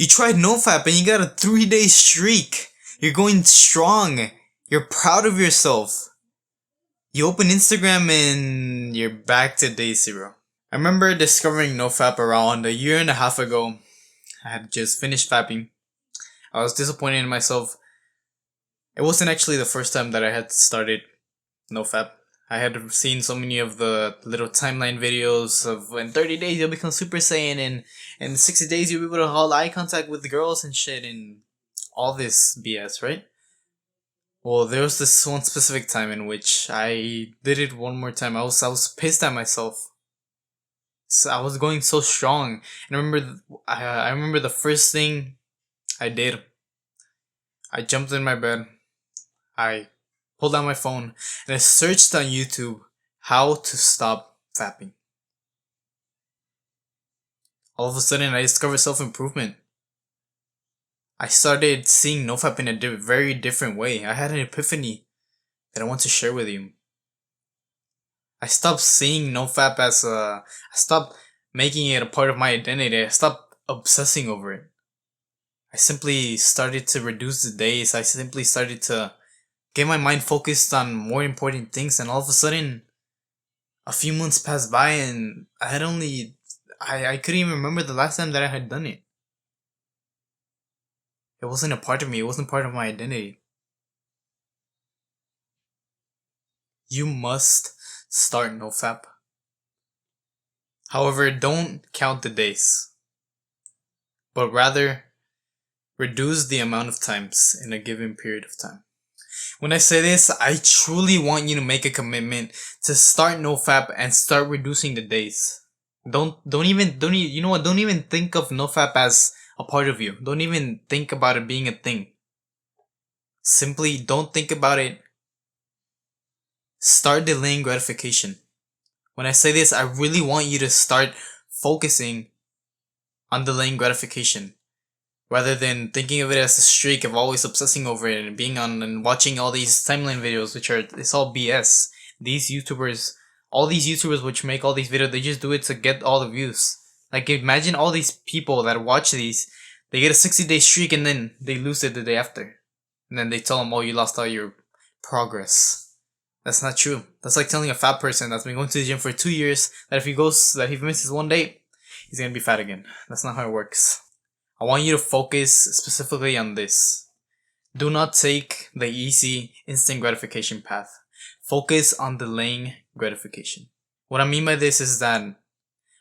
You tried Nofap and you got a 3-day streak. You're going strong. You're proud of yourself. You open Instagram and you're back to day 0. I remember discovering Nofap around a year and a half ago. I had just finished fapping. I was disappointed in myself. It wasn't actually the first time that I had started Nofap. I had seen so many of the little timeline videos of in 30 days you'll become Super Saiyan, and in 60 days you'll be able to hold eye contact with girls and shit, and all this BS, right? Well, there was this one specific time in which I did it one more time. I was pissed at myself. So I was going so strong, and I remember the first thing I did. I jumped in my bed. I pulled out my phone and I searched on YouTube how to stop fapping. All of a sudden, I discovered self-improvement. I started seeing Nofap in a very different way. I had an epiphany that I want to share with you. I stopped seeing Nofap as I stopped making it a part of my identity. I stopped obsessing over it. I simply started to reduce the days. I simply started to get my mind focused on more important things, and all of a sudden, a few months passed by and I couldn't even remember the last time that I had done it. It wasn't a part of me, it wasn't part of my identity. You must start Nofap. However, don't count the days, but rather reduce the amount of times in a given period of time. When I say this, I truly want you to make a commitment to start Nofap and start reducing the days. Don't even think of Nofap as a part of you. Don't even think about it being a thing. Simply don't think about it. Start delaying gratification. When I say this, I really want you to start focusing on delaying gratification, rather than thinking of it as a streak of always obsessing over it and being on and watching all these timeline videos, it's all BS. All these YouTubers which make all these videos, they just do it to get all the views. Like, imagine all these people that watch these, they get a 60-day streak and then they lose it the day after. And then they tell them, oh, you lost all your progress. That's not true. That's like telling a fat person that's been going to the gym for 2 years that if he misses one day, he's gonna be fat again. That's not how it works. I want you to focus specifically on this. Do not take the easy, instant gratification path. Focus on delaying gratification. What I mean by this is that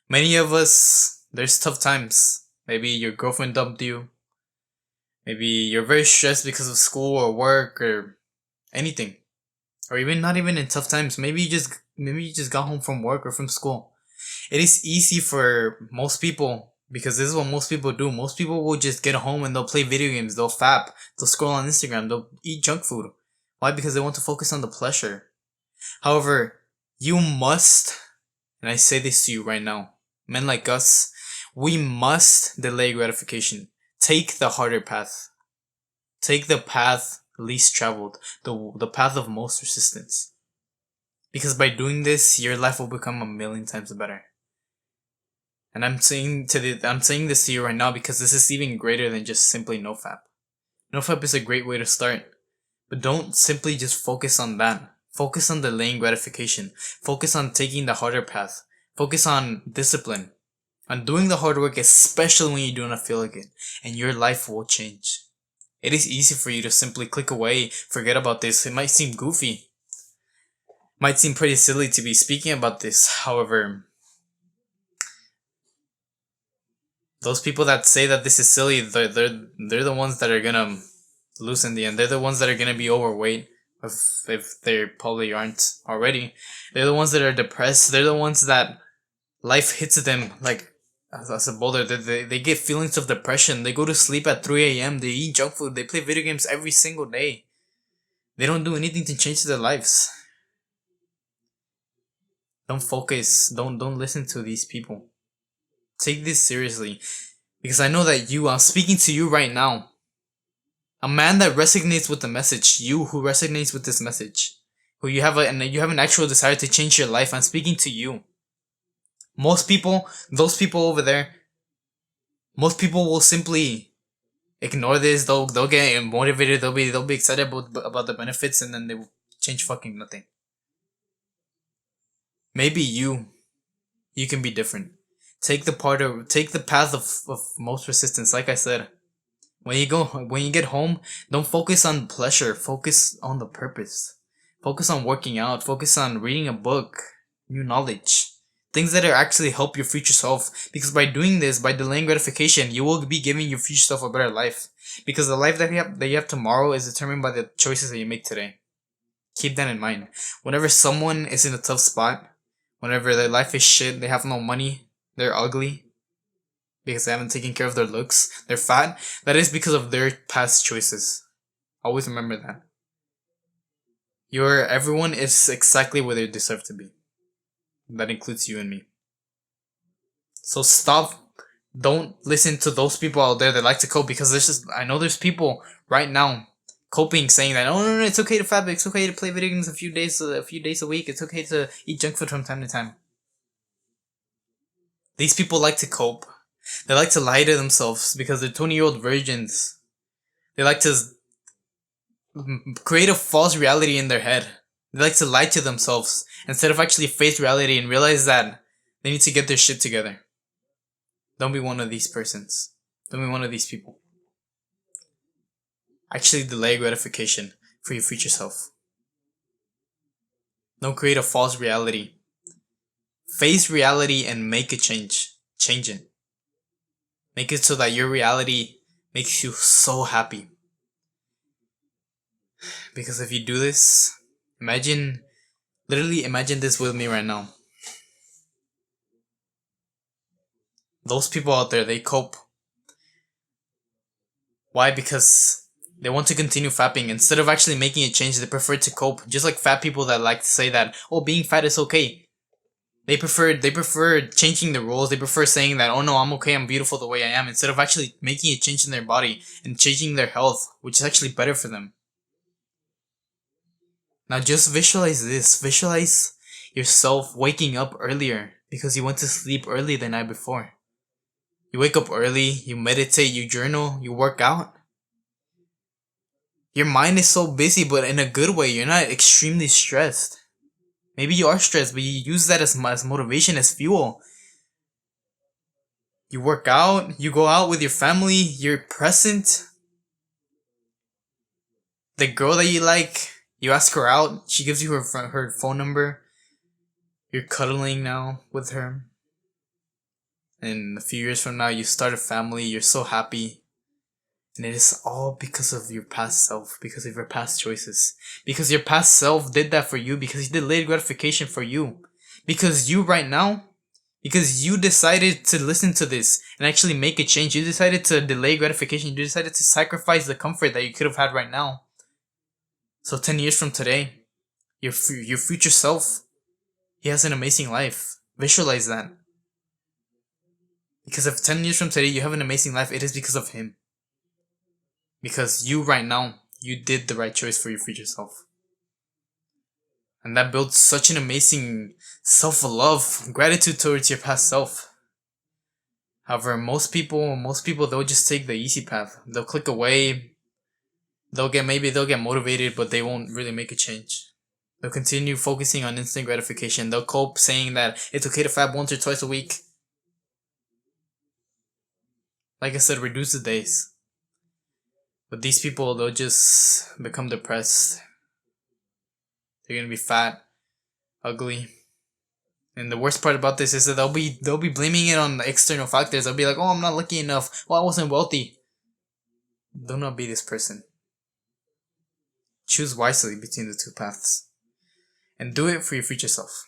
many of us, there's tough times. Maybe your girlfriend dumped you. Maybe you're very stressed because of school or work or anything. Or even not even in tough times. Maybe you just got home from work or from school. It is easy for most people, because this is what most people do. Most people will just get home and they'll play video games, they'll fap, they'll scroll on Instagram, they'll eat junk food. Why? Because they want to focus on the pleasure. However, you must, and I say this to you right now, men like us, we must delay gratification. Take the harder path. Take the path least traveled, the path of most resistance. Because by doing this, your life will become 1,000,000 times better. And I'm saying this to you right now because this is even greater than just simply Nofap. Nofap is a great way to start, but don't simply just focus on that. Focus on delaying gratification. Focus on taking the harder path. Focus on discipline, on doing the hard work, especially when you do not feel like it, and your life will change. It is easy for you to simply click away, forget about this. It might seem goofy. Might seem pretty silly to be speaking about this. However, those people that say that this is silly, they're the ones that are gonna lose in the end. They're the ones that are gonna be overweight, if they probably aren't already. They're the ones that are depressed. They're the ones that life hits them like as a boulder. They get feelings of depression. They go to sleep at 3 a.m. They eat junk food. They play video games every single day. They don't do anything to change their lives. Don't focus. Don't listen to these people. Take this seriously, because I know that I'm speaking to you right now. A man that resonates with the message, you who resonates with this message, who you have an actual desire to change your life. I'm speaking to you. Most people, those people over there, most people will simply ignore this. They'll get motivated. They'll be excited about the benefits, and then they will change fucking nothing. Maybe you can be different. Take the path of most resistance. Like I said, when you get home, don't focus on pleasure. Focus on the purpose. Focus on working out. Focus on reading a book, new knowledge, things that are actually help your future self. Because by doing this, by delaying gratification, you will be giving your future self a better life. Because the life that you have tomorrow is determined by the choices that you make today. Keep that in mind. Whenever someone is in a tough spot, whenever their life is shit, they have no money, they're ugly because they haven't taken care of their looks, they're fat, that is because of their past choices. Always remember that. Everyone is exactly where they deserve to be. That includes you and me. So stop. Don't listen to those people out there that like to cope, because I know there's people right now coping, saying that, oh no, it's okay to fap, it's okay to play video games a few days a week, it's okay to eat junk food from time to time. These people like to cope. They like to lie to themselves because they're 20-year-old virgins. They like to create a false reality in their head. They like to lie to themselves instead of actually face reality and realize that they need to get their shit together. Don't be one of these persons. Don't be one of these people. Actually delay gratification for your future self. Don't create a false reality. Face reality and make a change. Change it. Make it so that your reality makes you so happy. Because if you do this, literally imagine this with me right now. Those people out there, they cope. Why? Because they want to continue fapping. Instead of actually making a change, they prefer to cope. Just like fat people that like to say that, oh, being fat is okay. They prefer changing the rules. They prefer saying that, oh no, I'm okay, I'm beautiful the way I am, instead of actually making a change in their body and changing their health, which is actually better for them. Now just visualize this. Visualize yourself waking up earlier because you went to sleep early the night before. You wake up early, you meditate, you journal, you work out. Your mind is so busy, but in a good way. You're not extremely stressed. Maybe you are stressed, but you use that as motivation, as fuel. You work out, you go out with your family, you're present. The girl that you like, you ask her out, she gives you her phone number. You're cuddling now with her. And a few years from now, you start a family, you're so happy. And it is all because of your past self, because of your past choices. Because your past self did that for you, because he delayed gratification for you. Because you right now, because you decided to listen to this and actually make a change. You decided to delay gratification. You decided to sacrifice the comfort that you could have had right now. So 10 years from today, your future self, he has an amazing life. Visualize that. Because if 10 years from today you have an amazing life, it is because of him. Because you right now, you did the right choice for your future self. And that builds such an amazing self-love, gratitude towards your past self. However, most people, they'll just take the easy path. They'll click away. Maybe they'll get motivated, but they won't really make a change. They'll continue focusing on instant gratification. They'll cope saying that it's okay to fap once or twice a week. Like I said, reduce the days. But these people, they'll just become depressed. They're gonna be fat, ugly. And the worst part about this is that they'll be blaming it on the external factors. They'll be like, oh, I'm not lucky enough. Oh, I wasn't wealthy. Do not be this person. Choose wisely between the two paths. And do it for your future self.